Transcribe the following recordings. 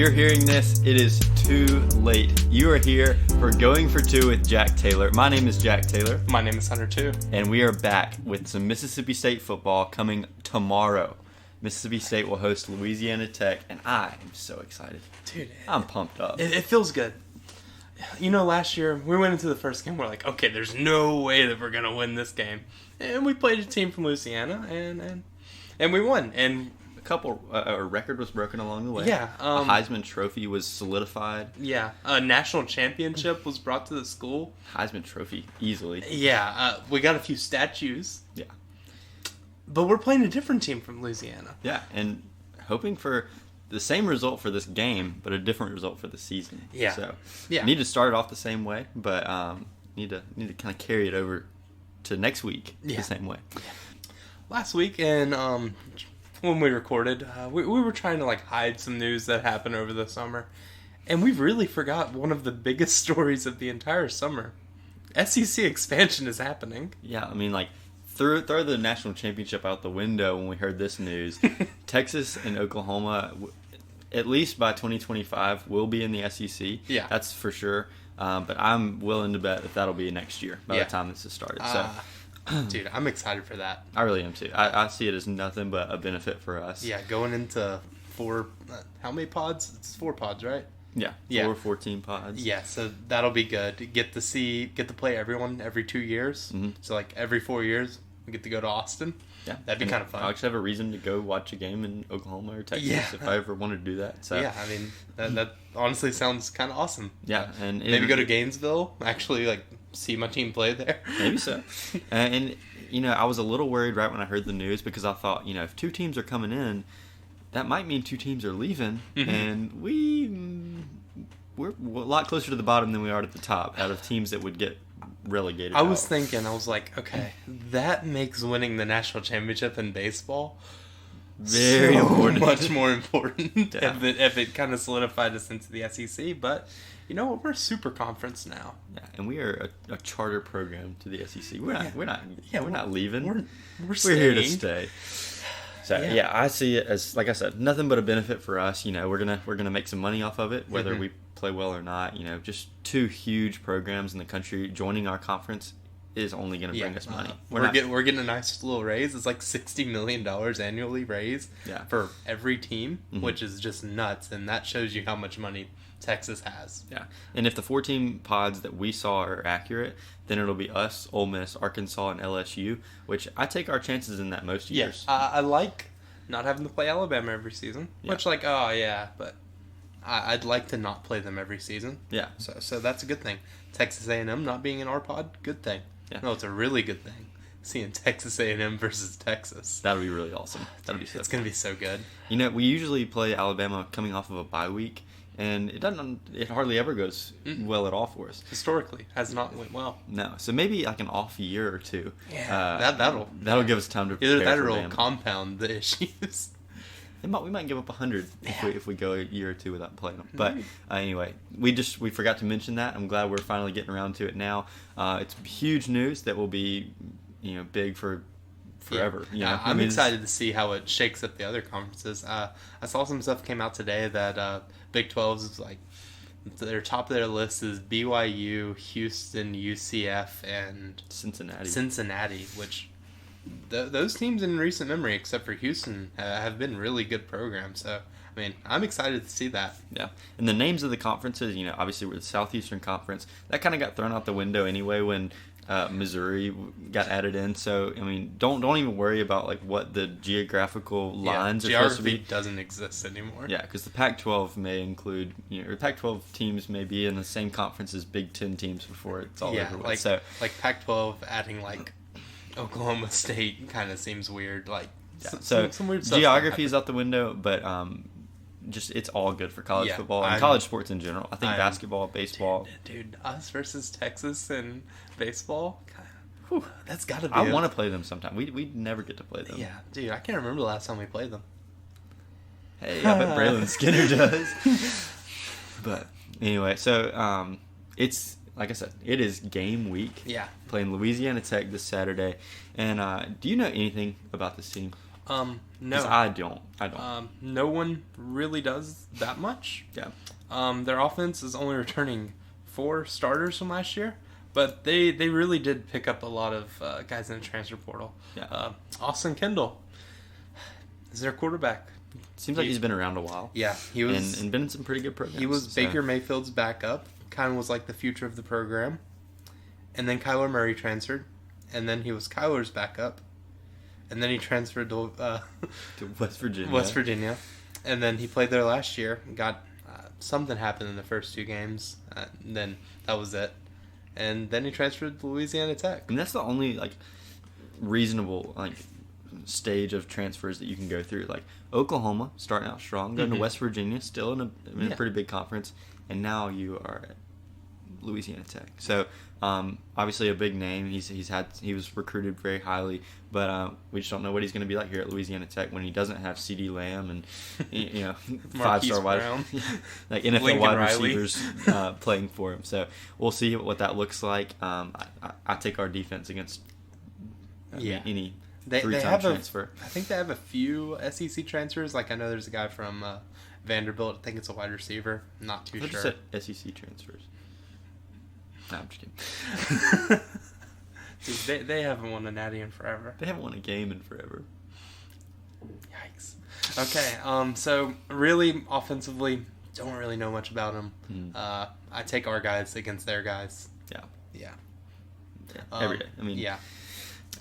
you're hearing this, it is too late. You are here for Going for Two with Jack Taylor. My name is Jack Taylor. My name is Hunter too. And we are back with some Mississippi State football coming tomorrow. Mississippi State will host Louisiana Tech, and I am so excited. Dude, I'm pumped up. It feels good. You know, last year, we went into the first game, we're like, okay, there's no way that we're going to win this game. And we played a team from Louisiana, and we won. And a record was broken along the way. Yeah. A Heisman Trophy was solidified. Yeah. A national championship was brought to the school. Heisman Trophy, easily. Yeah. We got a few statues. Yeah. But we're playing a different team from Louisiana. Yeah, and hoping for the same result for this game, but a different result for the season. Yeah. So, yeah. Need to start it off the same way, but need to kind of carry it over to next week the same way. Yeah. Last week, and when we recorded, we were trying to hide some news that happened over the summer, and we really forgot one of the biggest stories of the entire summer. SEC expansion is happening. Yeah, I mean, throw the national championship out the window when we heard this news. Texas and Oklahoma, at least by 2025, will be in the SEC. Yeah. That's for sure. But I'm willing to bet that that'll be next year by the time this is started. Dude, I'm excited for that. I really am too. I see it as nothing but a benefit for us. Yeah, going into how many pods? It's 4 pods, right? Yeah, 14 pods. Yeah, so that'll be good. Get to play everyone every 2 years. Mm-hmm. So every 4 years, we get to go to Austin. Yeah, that'd be kind of fun. I actually have a reason to go watch a game in Oklahoma or Texas if I ever wanted to do that. So yeah, I mean that honestly sounds kind of awesome. Yeah, and maybe go to Gainesville. Actually, see my team play there. Maybe so. And I was a little worried right when I heard the news because I thought, if 2 teams are coming in, that might mean 2 teams are leaving, and we're a lot closer to the bottom than we are at the top out of teams that would get relegated. I was like, okay, that makes winning the national championship in baseball very important. Much more important if it kind of solidified us into the SEC. But you know what? We're a super conference now. Yeah, and we are a charter program to the SEC. We're not leaving. We're here to stay. So I see it as, like I said, nothing but a benefit for us. We're gonna make some money off of it, whether we play well or not. Just 2 huge programs in the country joining our conference is only going to bring us money. We're getting a nice little raise. It's $60 million annually raised for every team, which is just nuts, and that shows you how much money Texas has. Yeah, and if the 14 pods that we saw are accurate, then it'll be us, Ole Miss, Arkansas, and LSU, which I take our chances in that most years. I like not having to play Alabama every season, which but I'd like to not play them every season. Yeah. So that's a good thing. Texas A&M not being in our pod, good thing. Yeah. No, it's a really good thing. Seeing Texas A&M versus Texas. That'll be really awesome. It's going to be so good. We usually play Alabama coming off of a bye week, and it hardly ever goes well at all for us. Historically, has not went well. No. So maybe an off year or 2. Yeah. That'll give us time to prepare either that or for it'll compound the issues. We might give up 100 if we go a year or 2 without playing them. But anyway, we forgot to mention that. I'm glad we're finally getting around to it now. It's huge news that will be big for forever. Yeah. I'm excited to see how it shakes up the other conferences. I saw some stuff came out today that Big 12 is their top of their list is BYU, Houston, UCF, and Cincinnati, which those teams in recent memory, except for Houston, have been really good programs. So, I mean, I'm excited to see that. Yeah. And the names of the conferences, obviously we're the Southeastern Conference. That kind of got thrown out the window anyway when Missouri got added in. So, I mean, don't even worry about what the geographical lines are supposed to be. Geography doesn't exist anymore. Yeah, because the Pac-12 may include, or Pac-12 teams may be in the same conference as Big Ten teams before it's all over with. So, Pac-12 adding Oklahoma State kind of seems weird. Some weird stuff. Geography is out the window, but just it's all good for college football and college sports in general. I think basketball, baseball. Dude, us versus Texas in baseball. That's got to be. I want to play them sometime. We never get to play them. Yeah, dude, I can't remember the last time we played them. Hey, I bet Braylon Skinner does. But anyway, so it's. Like I said, it is game week. Yeah. Playing Louisiana Tech this Saturday. And do you know anything about this team? No. I don't. No one really does that much. Yeah. Their offense is only returning 4 starters from last year, but they really did pick up a lot of guys in the transfer portal. Yeah. Austin Kendall is their quarterback. Seems like he's been around a while. Yeah, he was and been in some pretty good programs. He was Baker Mayfield's backup. Kind of was like the future of the program. And then Kyler Murray transferred, and then he was Kyler's backup. And then he transferred to West Virginia. West Virginia, and then he played there last year. Got something happened in the first 2 games, and then that was it. And then he transferred to Louisiana Tech. And that's the only reasonable stage of transfers that you can go through. Like Oklahoma starting out strong, going to West Virginia, still in a pretty big conference, and now you are at Louisiana Tech. So obviously a big name. He was recruited very highly, but we just don't know what he's going to be like here at Louisiana Tech when he doesn't have CeeDee Lamb and 5-star wide like NFL Lincoln wide Riley. receivers playing for him. So we'll see what that looks like. I take our defense against any three-time transfer. I think they have a few SEC transfers. Like I know there's a guy from Vanderbilt. I think it's a wide receiver. I'm not too sure. Said SEC transfers. No, I'm just kidding. Dude, they haven't won a natty in forever. They haven't won a game in forever. Yikes. Okay, so really offensively, don't really know much about them. I take our guys against their guys. Yeah. Every day. I mean, yeah.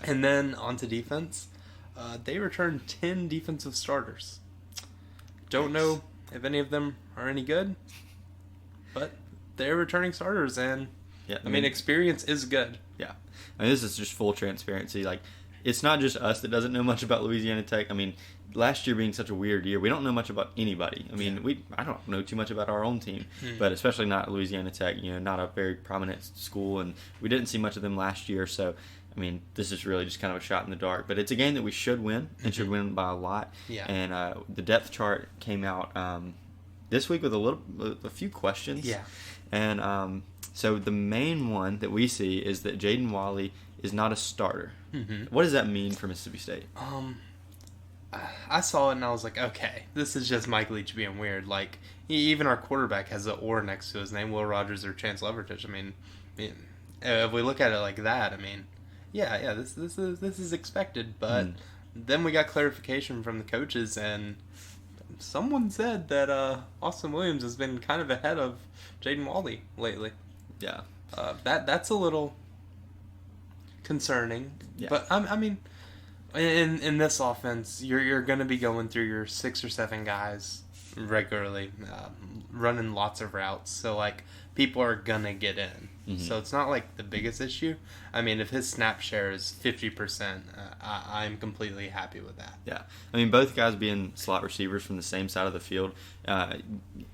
And then on to defense. They returned 10 defensive starters. Don't know if any of them are any good, but they're returning starters, and I mean, experience is good. Yeah. I mean, this is just full transparency. Like, it's not just us that doesn't know much about Louisiana Tech. I mean, last year being such a weird year, we don't know much about anybody. I mean, I don't know too much about our own team, but especially not Louisiana Tech, not a very prominent school, and we didn't see much of them last year, so I mean, this is really just kind of a shot in the dark. But it's a game that we should win, and should win by a lot. Yeah. And the depth chart came out this week with a few questions. Yeah. And so the main one that we see is that Jaden Walley is not a starter. What does that mean for Mississippi State? I saw it and I was like, okay, this is just Mike Leach being weird. Like, even our quarterback has an "or" next to his name, Will Rogers or Chance Levertich. I mean, if we look at it like that, I mean, yeah, this is expected. But then we got clarification from the coaches, and someone said that Austin Williams has been kind of ahead of Jaden Walley lately. Yeah. That's a little concerning. Yeah. But I mean, in this offense, you're going to be going through your 6 or 7 guys regularly, running lots of routes. So like people are gonna get in. So it's not like the biggest issue. I mean, if his snap share is 50%, I'm completely happy with that. Yeah, I mean, both guys being slot receivers from the same side of the field,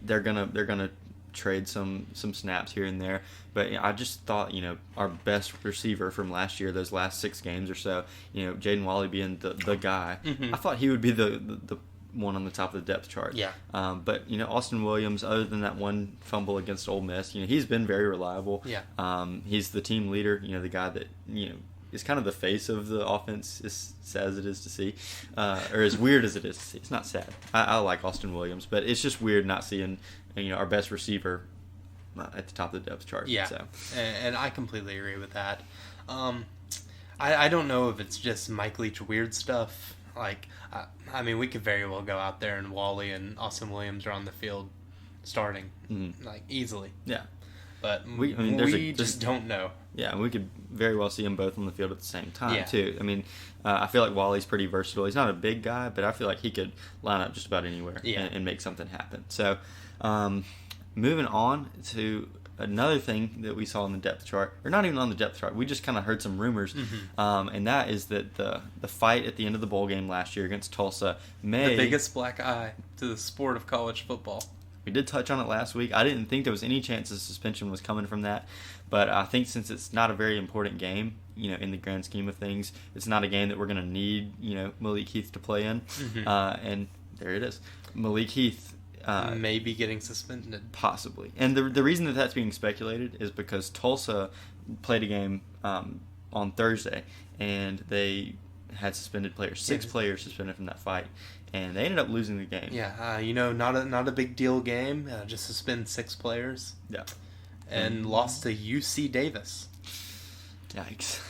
they're gonna trade some snaps here and there. But I just thought, our best receiver from last year, those last 6 games or so, Jaden Walley being the guy, I thought he would be the one on the top of the depth chart. Yeah. But Austin Williams, other than that one fumble against Ole Miss, he's been very reliable. Yeah. He's the team leader. The guy that is kind of the face of the offense, as sad as it is to see, or as weird as it is to see. It's not sad. I like Austin Williams, but it's just weird not seeing our best receiver at the top of the depth chart. Yeah. So. And I completely agree with that. I don't know if it's just Mike Leach weird stuff. Like, I mean, we could very well go out there and Wally and Austin Williams are on the field starting, like, easily. Yeah. But we just don't know. Yeah, and we could very well see them both on the field at the same time, too. I mean, I feel like Wally's pretty versatile. He's not a big guy, but I feel like he could line up just about anywhere and make something happen. So, moving on to another thing that we saw on the depth chart, or not even on the depth chart, we just kind of heard some rumors, and that is that the fight at the end of the bowl game last year against Tulsa the biggest black eye to the sport of college football. We did touch on it last week. I didn't think there was any chance of suspension was coming from that, but I think since it's not a very important game, in the grand scheme of things, it's not a game that we're going to need, Malik Heath to play in, and there it is. Malik Heath maybe getting suspended. Possibly. And the reason that that's being speculated is because Tulsa played a game on Thursday, and they had suspended players, 6 players suspended from that fight, and they ended up losing the game. Yeah, not a big deal game. Just suspend 6 players. Yeah, and lost to UC Davis. Yikes!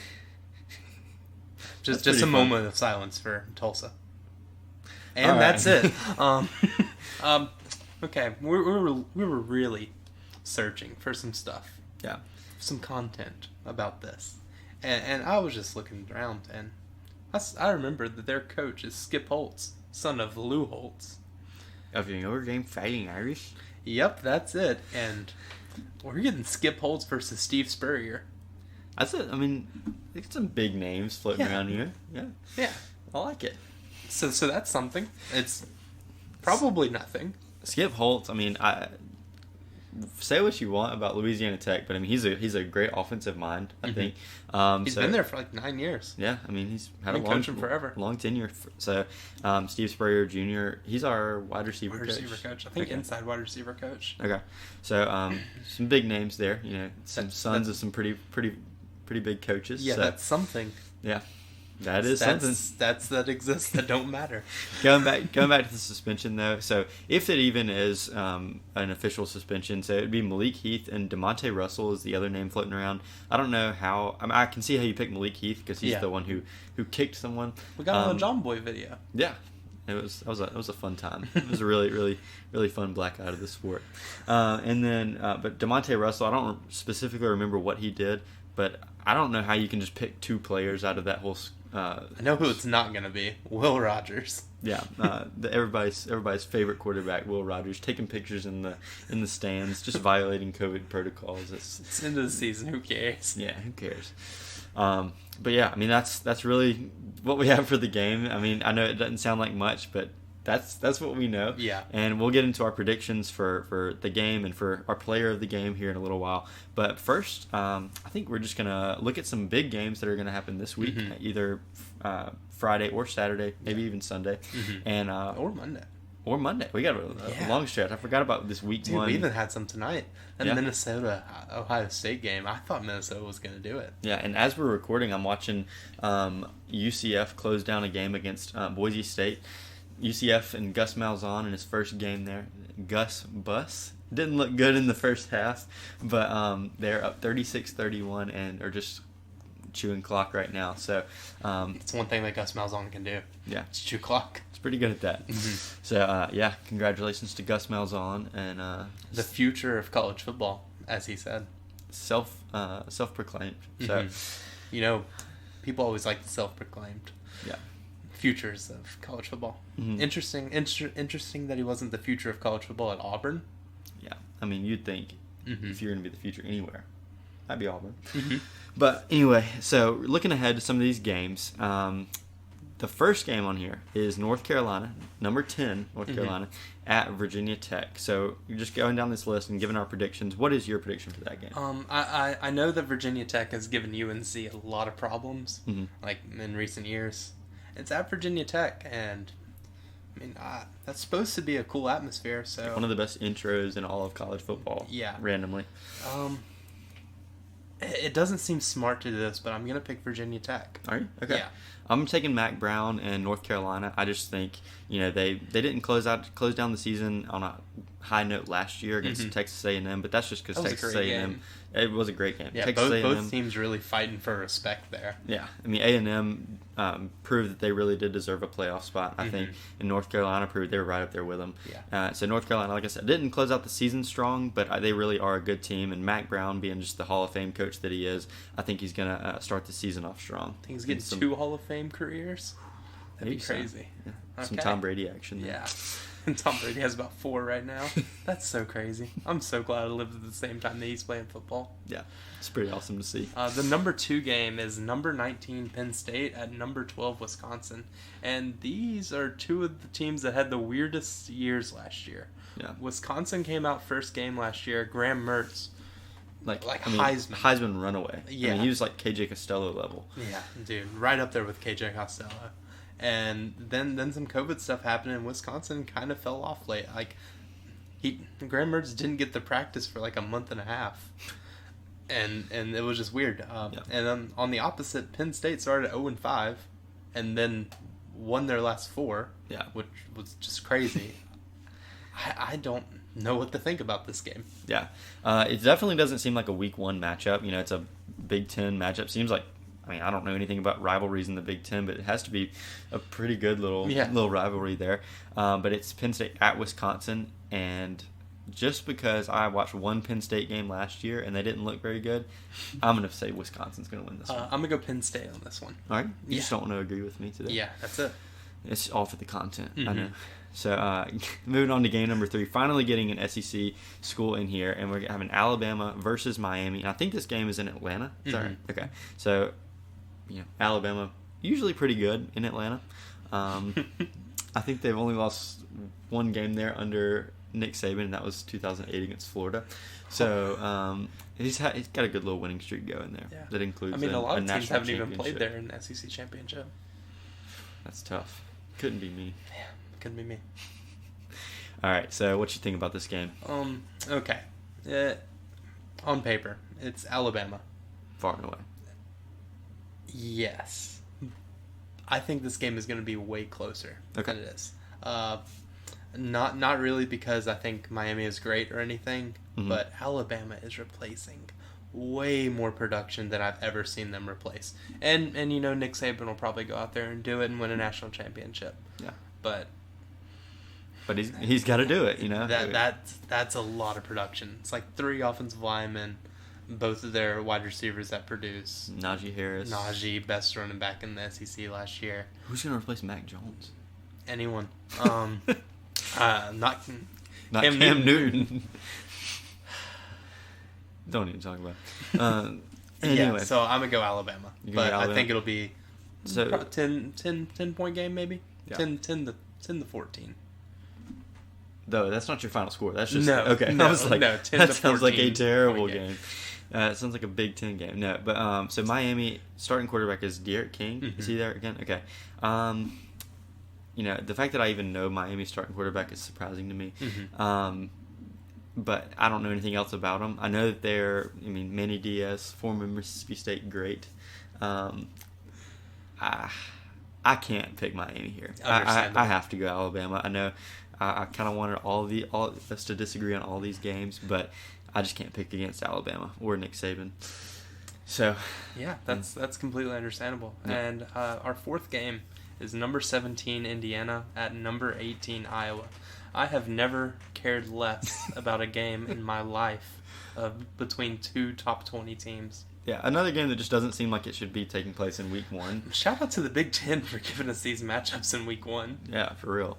Just a moment of silence for Tulsa. And right. that's it. Okay, we were really searching for some stuff. Yeah. Some content about this. And I was just looking around, and I remember that their coach is Skip Holtz, son of Lou Holtz. Of your Notre Dame Fighting Irish? Yep, that's it. And we're getting Skip Holtz versus Steve Spurrier. That's it. I mean, there's some big names floating around here. Yeah. Yeah. I like it. So that's something. It's probably nothing. Skip Holtz, I mean, say what you want about Louisiana Tech, but I mean, he's a great offensive mind, I think. He's been there for like 9 years. Yeah, I mean, he's had coaching forever. Long tenure. So, Steve Spurrier Jr., he's our wide receiver coach. I think inside wide receiver coach. Okay. So, some big names there, some sons of some pretty big coaches. Yeah, so, that's something. Yeah. That is something. That exists that don't matter. Going back to the suspension though. So if it even is an official suspension, so it'd be Malik Heath and DeMonte Russell is the other name floating around. I don't know how. I mean, I can see how you pick Malik Heath because he's the one who kicked someone. We got on a John Boy video. Yeah. It was a fun time. It was a really, really, really fun blackout of the sport. And then, but DeMonte Russell, I don't specifically remember what he did, but I don't know how you can just pick 2 players out of that whole. I know who it's not going to be. Will Rogers. Yeah, everybody's favorite quarterback, Will Rogers, taking pictures in the stands, just violating COVID protocols. It's into the season. Who cares? Yeah, who cares? But yeah, I mean that's really what we have for the game. I mean, I know it doesn't sound like much, but that's what we know. Yeah. And we'll get into our predictions for the game and for our player of the game here in a little while. But first, I think we're just going to look at some big games that are going to happen this week, either Friday or Saturday, maybe even Sunday. And or Monday. Or Monday. We got a long stretch. I forgot about this week one. We even had some tonight. That Minnesota-Ohio State game, I thought Minnesota was going to do it. Yeah, and as we're recording, I'm watching UCF close down a game against Boise State. UCF and Gus Malzahn in his first game there. Gus Bus didn't look good in the first half, but they're up 36-31 and are just chewing clock right now. So it's one thing that Gus Malzahn can do. Yeah, it's chew clock. It's pretty good at that. So yeah, congratulations to Gus Malzahn and the future of college football, as he said. Self-proclaimed. So people always like the self-proclaimed. Yeah. Futures of college football. Interesting that he wasn't the future of college football at Auburn. Yeah, I mean, you'd think if you're going to be the future anywhere, that'd be Auburn. But anyway, so looking ahead to some of these games, the first game on here is North Carolina, number 10, North Carolina, at Virginia Tech. So you're just going down this list and giving our predictions. What is your prediction for that game? I know that Virginia Tech has given UNC a lot of problems, like in recent years. It's at Virginia Tech, and I mean that's supposed to be a cool atmosphere. So one of the best intros in all of college football. Yeah, randomly. It doesn't seem smart to do this, but I'm gonna pick Virginia Tech. Are you? Okay. Yeah. I'm taking Mac Brown and North Carolina. I just think they didn't close down the season on a high note last year against Texas A&M, but that's just because Texas A&M. It was a great game. Yeah, Texas both teams really fighting for respect there. Yeah, I mean A&M proved that they really did deserve a playoff spot. I think, and North Carolina proved they were right up there with them. Yeah. So North Carolina, like I said, didn't close out the season strong, but they really are a good team. And Mac Brown, being just the Hall of Fame coach that he is, I think he's gonna start the season off strong. I think he's getting 2 Hall of Fame careers. That'd be crazy. Yeah. Okay. Some Tom Brady action there. Yeah. And Tom Brady has about 4 right now. That's so crazy. I'm so glad I lived at the same time that he's playing football. Yeah, it's pretty awesome to see. The number 2 game is number 19 Penn State at number 12 Wisconsin. And these are 2 of the teams that had the weirdest years last year. Yeah. Wisconsin came out first game last year. Graham Mertz. Heisman runaway. Yeah. I mean, he was like KJ Costello level. Yeah, dude. Right up there with KJ Costello. And then some COVID stuff happened, and Wisconsin kind of fell off late. Like, Graham Mertz didn't get the practice for like a month and a half, and it was just weird. And on the opposite, Penn State started 0-5, and then won their last 4. Yeah. Which was just crazy. I don't know what to think about this game. Yeah. It definitely doesn't seem like a week 1 matchup. You know, it's a Big Ten matchup. Seems like, I mean, I don't know anything about rivalries in the Big Ten, but it has to be a pretty good little rivalry there. But it's Penn State at Wisconsin, and just because I watched one Penn State game last year and they didn't look very good, I'm going to say Wisconsin's going to win this one. I'm going to go Penn State on this one. All right? You just don't want to agree with me today? Yeah, that's it. It's all for the content. I know. So moving on to game number 3, finally getting an SEC school in here, and we're having Alabama versus Miami. And I think this game is in Atlanta. Is that right? Okay. So, you know, Alabama usually pretty good in Atlanta. I think they've only lost one game there under Nick Saban, and that was 2008 against Florida. So he's got a good little winning streak going there. Yeah. That includes a lot of teams haven't even played there in the SEC championship. That's tough. Couldn't be me. Yeah, couldn't be me. All right, so what you think about this game? Okay. On paper, it's Alabama. Far and away. Yes. I think this game is going to be way closer than it is. Not really because I think Miami is great or anything, but Alabama is replacing way more production than I've ever seen them replace. And you know, Nick Saban will probably go out there and do it and win a national championship. Yeah. But he's got to do it, you know. That's a lot of production. It's like 3 offensive linemen, both of their wide receivers that produce. Najee Harris. Najee, best running back in the SEC last year. Who's going to replace Mac Jones? Anyone. Not Cam Newton. Don't even talk about it. Anyway. Yeah, so I'm going to go Alabama. But I think it'll be 10 point game maybe? Yeah. 10 to 14. Though that's not your final score. That's just no. Okay. No, I was like, 10 that to sounds like a 14 terrible game. It sounds like a Big Ten game. No, but so Miami starting quarterback is De'Aaron King. Is he there again? Okay. You know, the fact that I even know Miami's starting quarterback is surprising to me. But I don't know anything else about them. I know that Manny Diaz, former Mississippi State great. I can't pick Miami here. I have to go Alabama. I know I kind of wanted all of us to disagree on all these games, but I just can't pick against Alabama or Nick Saban. So yeah, that's completely understandable. Yeah. And our 4th game is number 17 Indiana at number 18 Iowa. I have never cared less about a game in my life between 2 top 20 teams. Yeah, another game that just doesn't seem like it should be taking place in week 1. Shout out to the Big Ten for giving us these matchups in week 1. Yeah, for real.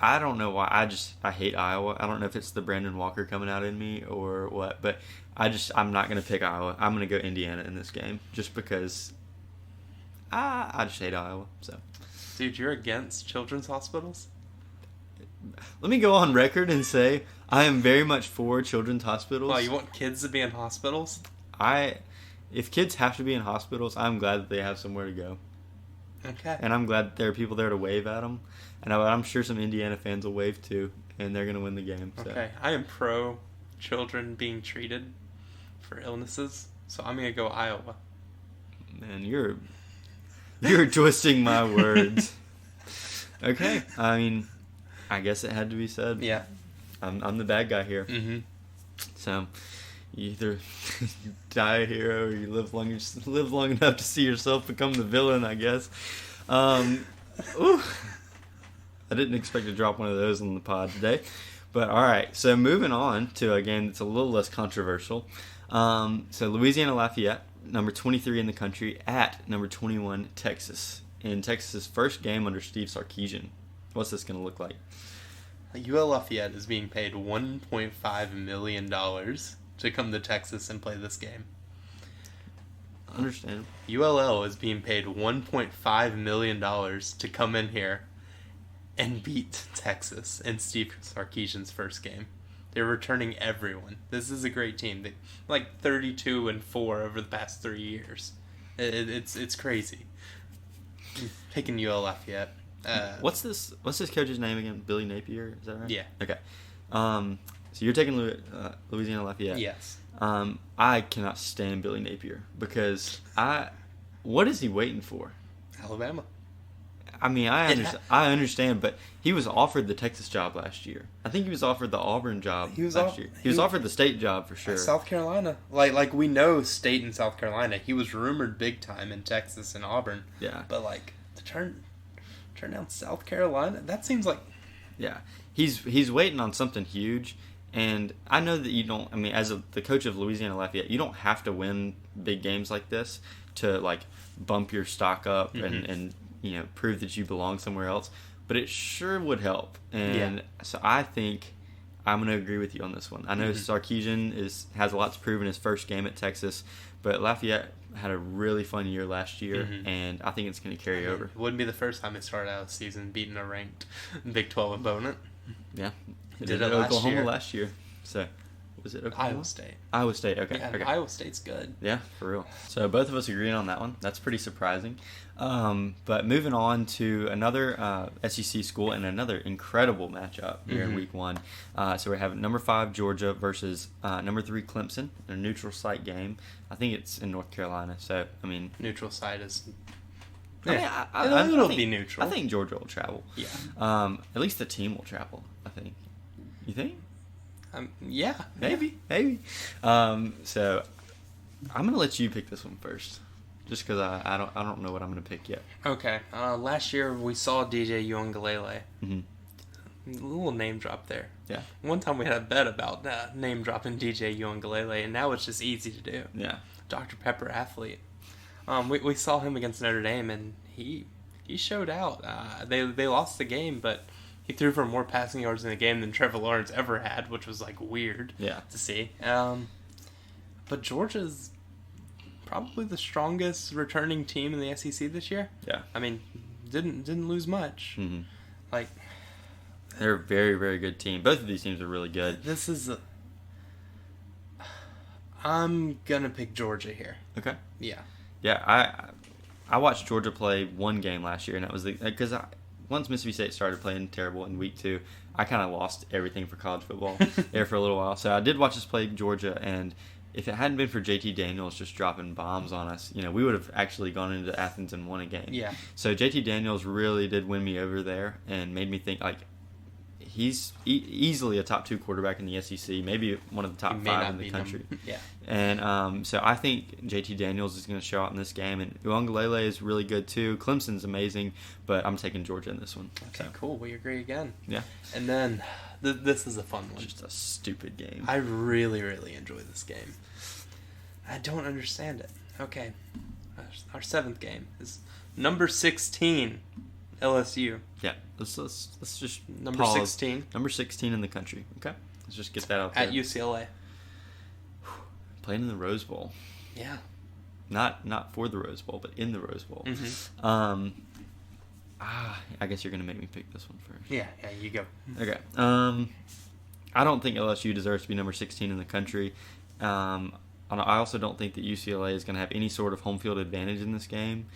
I don't know why. I hate Iowa. I don't know if it's the Brandon Walker coming out in me or what, but I'm not going to pick Iowa. I'm going to go Indiana in this game just because I just hate Iowa. So, dude, you're against children's hospitals? Let me go on record and say I am very much for children's hospitals. Oh, you want kids to be in hospitals? If kids have to be in hospitals, I'm glad that they have somewhere to go. Okay. And I'm glad that there are people there to wave at them. And I'm sure some Indiana fans will wave too, and they're going to win the game. So. Okay. I am pro children being treated for illnesses, so I'm going to go Iowa. Man, you're twisting my words. Okay. I mean, I guess it had to be said. Yeah. I'm the bad guy here. So you either you die a hero or you live long enough to see yourself become the villain, I guess. I didn't expect to drop one of those on the pod today. But all right, so moving on to a game that's a little less controversial. So Louisiana Lafayette, number 23 in the country, at number 21 Texas. In Texas's first game under Steve Sarkisian. What's this going to look like? UL Lafayette is being paid $1.5 million to come to Texas and play this game. Understand. ULL is being paid $1.5 million to come in here and beat Texas in Steve Sarkisian's first game. They're returning everyone. This is a great team. They 32-4 over the past 3 years. It's crazy. I'm picking UL Lafayette. What's this coach's name again? Billy Napier, is that right? Yeah. Okay. So you're taking Louisiana Lafayette. Yes. I cannot stand Billy Napier because What is he waiting for? Alabama. I mean, I understand, but he was offered the Texas job last year. I think he was offered the Auburn job last year. He was offered the state job for sure. South Carolina. Like we know State and South Carolina. He was rumored big time in Texas and Auburn. Yeah. But like to turn down South Carolina, that seems like... Yeah. He's waiting on something huge, and I know that you don't... I mean, as the coach of Louisiana Lafayette, you don't have to win big games like this to like bump your stock up and you know, prove that you belong somewhere else, but it sure would help. And so I think I'm going to agree with you on this one. I know Sarkisian has a lot to prove in his first game at Texas, but Lafayette had a really fun year last year, and I think it's going to carry over. It wouldn't be the first time they started out the season beating a ranked Big 12 opponent. Yeah. They did it Oklahoma last year. So, was it Oklahoma? Iowa State. Iowa State, okay. Yeah, okay. Iowa State's good. Yeah, for real. So both of us agreeing on that one. That's pretty surprising. But moving on to another SEC school and another incredible matchup here in Week 1. So we have number 5 Georgia versus number 3 Clemson in a neutral site game. I think it's in North Carolina. So I mean, neutral site is. Yeah, it'll be neutral. I think Georgia will travel. Yeah. At least the team will travel. I think. You think? Yeah. Maybe. So I'm gonna let you pick this one first, just because I don't know what I'm gonna pick yet. Okay. Last year we saw DJ Uiagalelei. A little name drop there. Yeah. One time we had a bet about name dropping DJ Uiagalelei, and now it's just easy to do. Yeah. Dr. Pepper athlete. We saw him against Notre Dame, and he showed out. They lost the game, but he threw for more passing yards in the game than Trevor Lawrence ever had, which was like weird to see. But Georgia's probably the strongest returning team in the SEC this year. Yeah. I mean, didn't lose much. Like, they're a very, very good team. Both of these teams are really good. I'm gonna pick Georgia here. Okay. Yeah. Yeah, I watched Georgia play one game last year, and that was because once Mississippi State started playing terrible in week 2, I kind of lost everything for college football there for a little while. So I did watch us play Georgia, and if it hadn't been for JT Daniels just dropping bombs on us, you know, we would have actually gone into Athens and won a game. Yeah. So JT Daniels really did win me over there and made me think, like, he's easily a top 2 quarterback in the SEC, maybe one of the top 5 in the country. Yeah. And so I think JT Daniels is going to show out in this game, and Uiagalelei is really good too. Clemson's amazing, but I'm taking Georgia in this one. Okay, cool. We agree again. Yeah. And then this is a fun one. Just a stupid game. I really, really enjoy this game. I don't understand it. Okay. Our 7th game is number 16. LSU. Yeah, let's just number pause. 16. Number 16 in the country. Okay, let's just get that out there. At UCLA. Playing in the Rose Bowl. Yeah. Not for the Rose Bowl, but in the Rose Bowl. I guess you're gonna make me pick this one first. Yeah, you go. Okay. I don't think LSU deserves to be number 16 in the country. I also don't think that UCLA is going to have any sort of home field advantage in this game.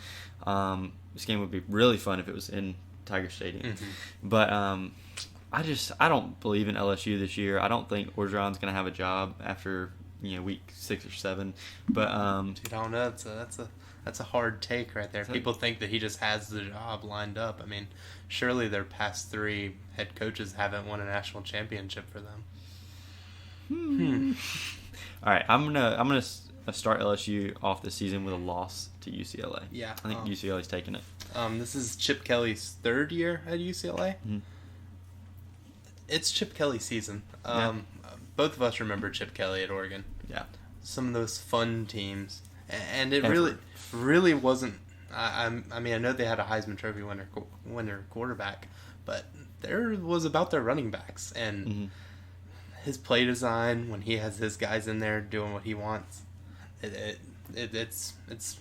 This game would be really fun if it was in Tiger Stadium. But I don't believe in LSU this year. I don't think Orgeron's going to have a job after week 6 or 7. But dude, I don't know. That's a hard take right there. People think that he just has the job lined up. I mean, surely their past 3 head coaches haven't won a national championship for them. All right, I'm gonna start LSU off the season with a loss to UCLA. Yeah, I think UCLA's taking it. This is Chip Kelly's 3rd year at UCLA. It's Chip Kelly's season. Both of us remember Chip Kelly at Oregon. Yeah, some of those fun teams, and it really wasn't. I mean, I know they had a Heisman Trophy winner quarterback, but there was about their running backs and. His play design, when he has his guys in there doing what he wants, it's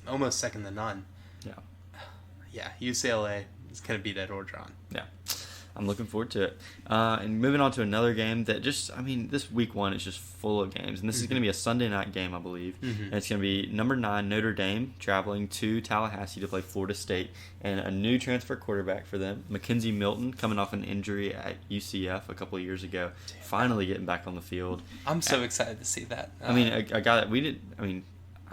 almost second to none. Yeah, UCLA is going to beat Ed Orgeron. Yeah, I'm looking forward to it. And moving on to another game that this week 1 is just full of games. And this is going to be a Sunday night game, I believe. And it's going to be number 9, Notre Dame, traveling to Tallahassee to play Florida State. And a new transfer quarterback for them, Mackenzie Milton, coming off an injury at UCF a couple of years ago. Finally getting back on the field. I'm so excited to see that. A guy that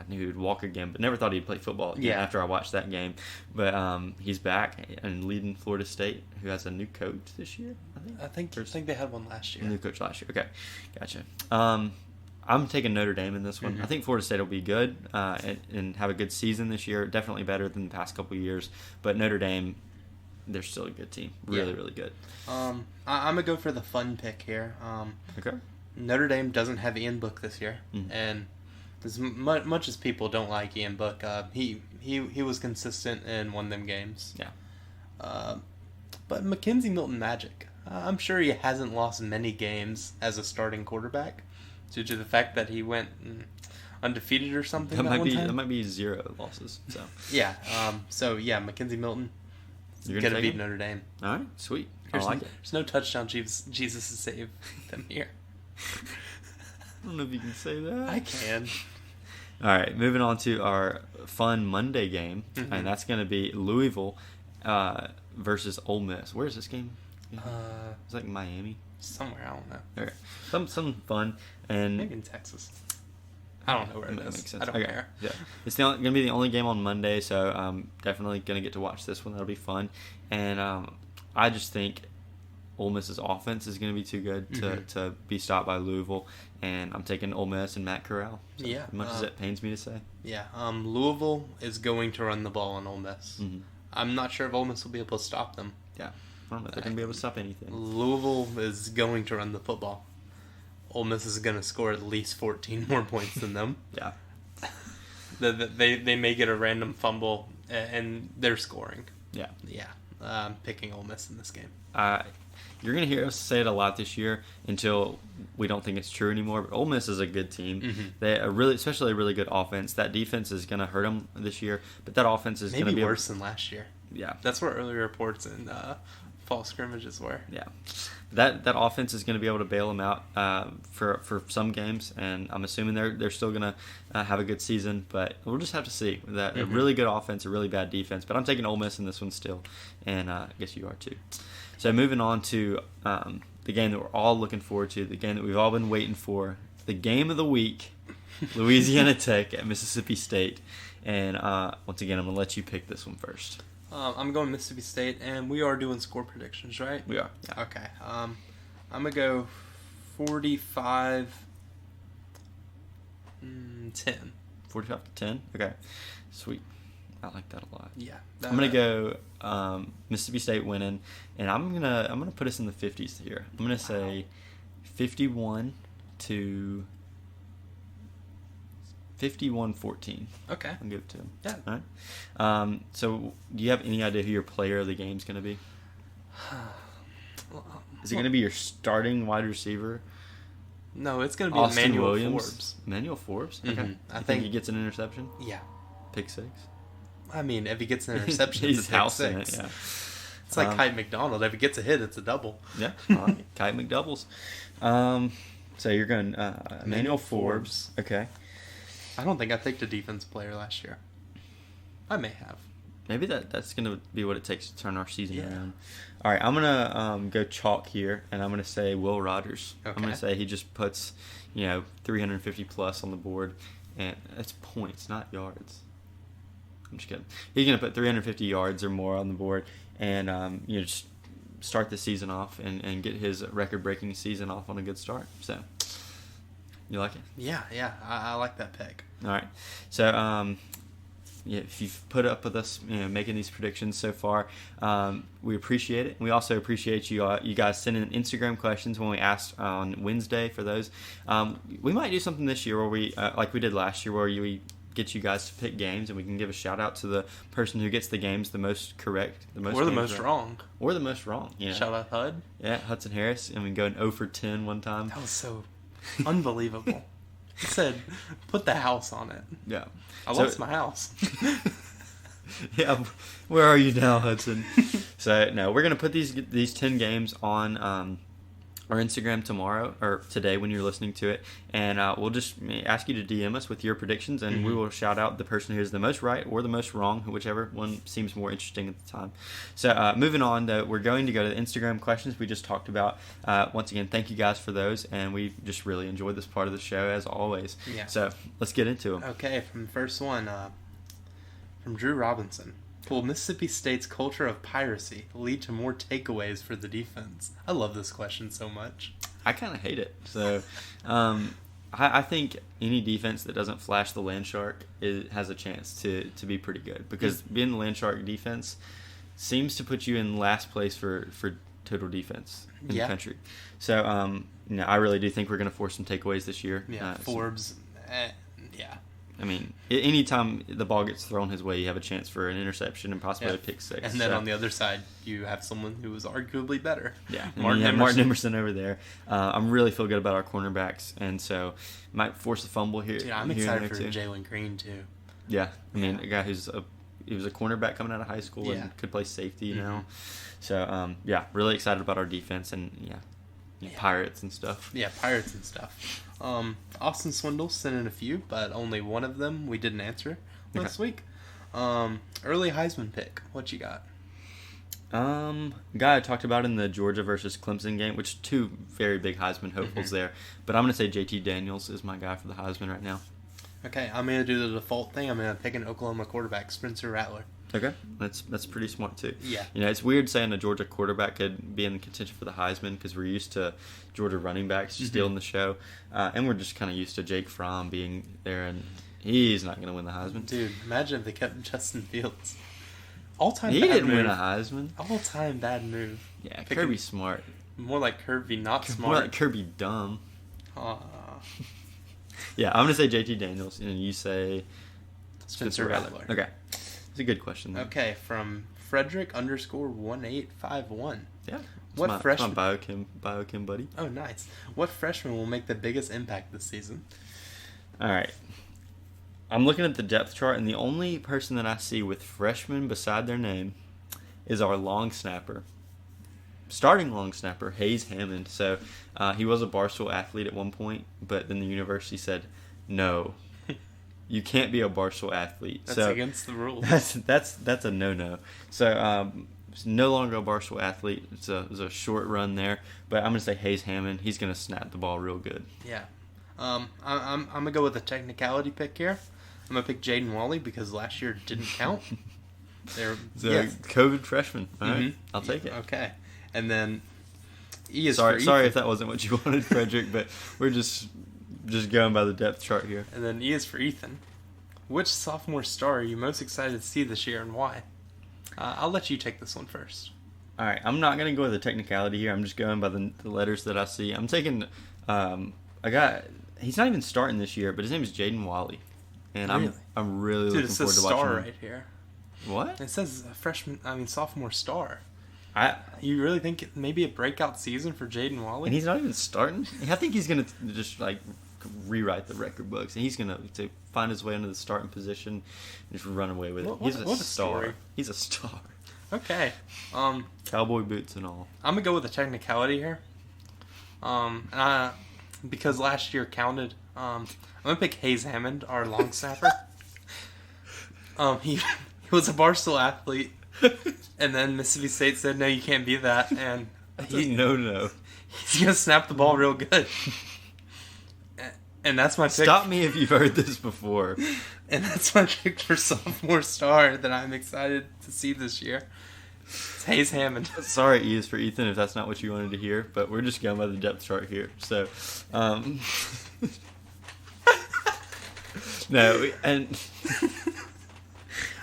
knew he would walk again, but never thought he'd play football again after I watched that game. But he's back and leading Florida State, who has a new coach this year, I think they had one last year. A new coach last year. Okay, gotcha. I'm taking Notre Dame in this one. I think Florida State will be good and have a good season this year. Definitely better than the past couple of years. But Notre Dame, they're still a good team. Really, really good. I'm going to go for the fun pick here. Okay. Notre Dame doesn't have Ian Book this year. And as much as people don't like Ian Book, he was consistent and won them games. Yeah. But Mackenzie Milton Magic, I'm sure he hasn't lost many games as a starting quarterback due to the fact that he went undefeated or something. That might be 0 losses. So yeah. Mackenzie Milton is going to beat Notre Dame. All right, sweet. I like it. There's no touchdown Jesus to save them here. I don't know if you can say that. I can. All right, moving on to our fun Monday game, and that's going to be Louisville versus Ole Miss. Where is this game? It's like Miami. Somewhere, I don't know. Okay. Something fun. And maybe in Texas. I don't know where it is. Makes sense. I don't care. Yeah. It's going to be the only game on Monday, so definitely going to get to watch this one. That'll be fun. And I just think Ole Miss's offense is going to be too good to be stopped by Louisville. And I'm taking Ole Miss and Matt Corral. So as much as it pains me to say. Yeah. Louisville is going to run the ball on Ole Miss. I'm not sure if Ole Miss will be able to stop them. Yeah. I don't know if they're going to be able to stop anything. Louisville is going to run the football. Ole Miss is going to score at least 14 more points than them. Yeah. They may get a random fumble, and they're scoring. Yeah. Yeah. I'm picking Ole Miss in this game. You're going to hear us say it a lot this year until we don't think it's true anymore. But Ole Miss is a good team. They especially a really good offense. That defense is going to hurt them this year, but that offense is going to be worse than last year. Yeah. That's what early reports and fall scrimmages were. Yeah. That offense is going to be able to bail them out for some games, and I'm assuming they're still going to have a good season, but we'll just have to see. That a really good offense, a really bad defense, but I'm taking Ole Miss in this one still, and I guess you are too. So moving on to the game that we're all looking forward to, the game that we've all been waiting for, the game of the week, Louisiana Tech at Mississippi State, and once again I'm going to let you pick this one first. I'm going Mississippi State, and we are doing score predictions, right? We are. Yeah. Okay. I'm going to go 45-10. 45-10? Okay. Sweet. I like that a lot. Yeah. I'm going to go Mississippi State winning, and I'm going to put us in the 50s here. I'm going to say 51-14. Okay. I'll give it to him. Yeah. All right. So, do you have any idea who your player of the game is going to be? Is it going to be your starting wide receiver? No, it's going to be Austin Emmanuel Williams? Forbes. Emmanuel Forbes? Okay. I think he gets an interception? Yeah. Pick 6? I mean, if he gets an interception, he's it's a pick housing 6. it, yeah. It's like Kite McDonald. If he gets a hit, it's a double. Yeah. All right. Kite McDoubles. So you're going Emmanuel Forbes. Okay. I don't think I picked a defense player last year. I may have. Maybe that's going to be what it takes to turn our season around. All right, I'm going to go chalk here, and I'm going to say Will Rogers. Okay. I'm going to say he just puts, 350 plus on the board, and that's points, not yards. I'm just kidding. He's going to put 350 yards or more on the board, and just start the season off and get his record-breaking season off on a good start. So, you like it? Yeah, I like that pick. All right. So, if you've put up with us, making these predictions so far, we appreciate it. We also appreciate you guys sending Instagram questions when we asked on Wednesday for those. We might do something this year where we, like we did last year, where we get you guys to pick games, and we can give a shout out to the person who gets the games the most correct, or the most wrong. Or the most wrong. Yeah. Shout out HUD. Yeah, Hudson Harris. And we going 0 for 10 one time. That was so unbelievable. He said, "Put the house on it." Yeah. I lost my house. Yeah, where are you now, Hudson? So no, we're gonna put these 10 games on our Instagram tomorrow or today when you're listening to it, and we'll just ask you to DM us with your predictions, and we will shout out the person who is the most right or the most wrong, whichever one seems more interesting at the time. So moving on, we're going to go to the Instagram questions we just talked about. Once again, thank you guys for those, and we just really enjoyed this part of the show as always. Yeah. So let's get into them. Okay, from the first one, from Drew Robinson. Will Mississippi State's culture of piracy lead to more takeaways for the defense? I love this question so much. I kind of hate it. So I think any defense that doesn't flash the land shark has a chance to be pretty good, because being the land shark defense seems to put you in last place for total defense in the country. So I really do think we're going to force some takeaways this year. Yeah, Forbes, yeah. I mean, anytime the ball gets thrown his way, you have a chance for an interception and possibly a pick six. And then on the other side, you have someone who is arguably better. Yeah, Martin Emerson over there. I'm really feel good about our cornerbacks, and so might force a fumble here. Yeah, I'm excited for Jalen Green too. Yeah, I mean, a guy he was a cornerback coming out of high school and could play safety now. So really excited about our defense and Pirates and stuff. Yeah, Pirates and stuff. Austin Swindle sent in a few, but only one of them we didn't answer last week. Early Heisman pick. What you got? Guy I talked about in the Georgia versus Clemson game, which two very big Heisman hopefuls there. But I'm going to say JT Daniels is my guy for the Heisman right now. Okay, I'm going to do the default thing. I'm going to pick an Oklahoma quarterback, Spencer Rattler. Okay, that's pretty smart too. Yeah. It's weird saying a Georgia quarterback could be in contention for the Heisman because we're used to Georgia running backs stealing the show, and we're just kind of used to Jake Fromm being there, and he's not going to win the Heisman. Dude, imagine if they kept Justin Fields. All-time he bad didn't move. win a Heisman. All-time bad move. Yeah, Kirby smart. More like Kirby, not smart. More like Kirby dumb. Yeah, I'm going to say JT Daniels, and you say Spencer Rattler. Okay. It's a good question, though. Okay, from Frederick _1851. Yeah. What freshman? My biochem buddy. Oh, nice. What freshman will make the biggest impact this season? All right. I'm looking at the depth chart, and the only person that I see with freshman beside their name is our long snapper. Starting long snapper, Hayes Hammond. So he was a Barstool athlete at one point, but then the university said, no, you can't be a Barstool athlete. That's against the rules. That's a no-no. So no longer a Barstool athlete. It's a short run there, but I'm going to say Hayes Hammond. He's going to snap the ball real good. Yeah. I'm going to go with a technicality pick here. I'm going to pick Jaden Wally because last year didn't count. COVID freshman. All right. I'll take it. Okay. And then E is sorry for Ethan. Sorry if that wasn't what you wanted, Frederick, but we're just going by the depth chart here. And then E is for Ethan. Which sophomore star are you most excited to see this year and why? I'll let you take this one first. All right. I'm not going to go with the technicality here. I'm just going by the letters that I see. I'm taking a guy. He's not even starting this year, but his name is Jaden Wally. And really? I'm really looking forward to watching him. It says star right here. What? It says sophomore star. You really think maybe a breakout season for Jaden Wally? And he's not even starting? I think he's going to just rewrite the record books, and he's going to find his way into the starting position and just run away with it. He's a star. Story. He's a star. Okay. Cowboy boots and all. I'm going to go with a technicality here. Because last year counted, I'm going to pick Hayes Hammond, our long snapper. He was a Barstool athlete, and then Mississippi State said, no, you can't be that, and no. He's going to snap the ball real good. And that's my pick. Stop me if you've heard this before. And that's my pick for sophomore star that I'm excited to see this year. It's Hayes Hammond. Sorry, E is for Ethan, if that's not what you wanted to hear, but we're just going by the depth chart here. So, no, and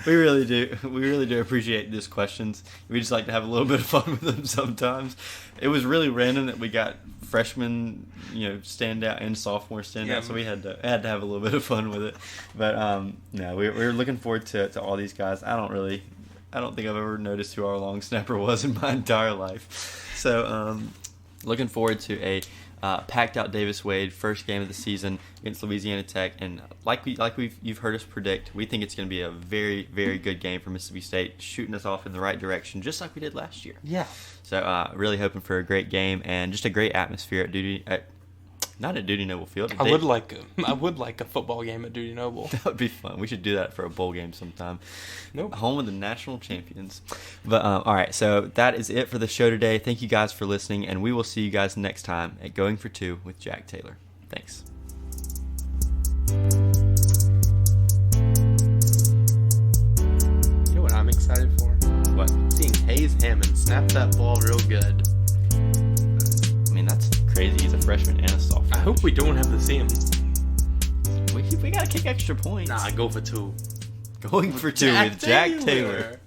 we really do appreciate these questions. We just like to have a little bit of fun with them sometimes. It was really random that we got freshmen, standout and sophomore standout, so we had to have a little bit of fun with it. But no, we're looking forward to all these guys. I don't think I've ever noticed who our long snapper was in my entire life. So looking forward to a Packed out Davis Wade, first game of the season against Louisiana Tech, and you've heard us predict, we think it's going to be a very, very good game for Mississippi State, shooting us off in the right direction, just like we did last year. Yeah. So really hoping for a great game and just a great atmosphere not at Duty Noble Field. I would like a football game at Duty Noble. That would be fun. We should do that for a bowl game sometime. Nope. Home of the national champions. But all right, so that is it for the show today. Thank you guys for listening, and we will see you guys next time at Going for Two with Jack Taylor. Thanks. You know what I'm excited for? What? Seeing Hayes Hammond snap that ball real good. I mean, that's crazy. He's a freshman and a sophomore. I hope we don't have to see him. We got to kick extra points. Nah, go for two. Going for two with Jack Taylor.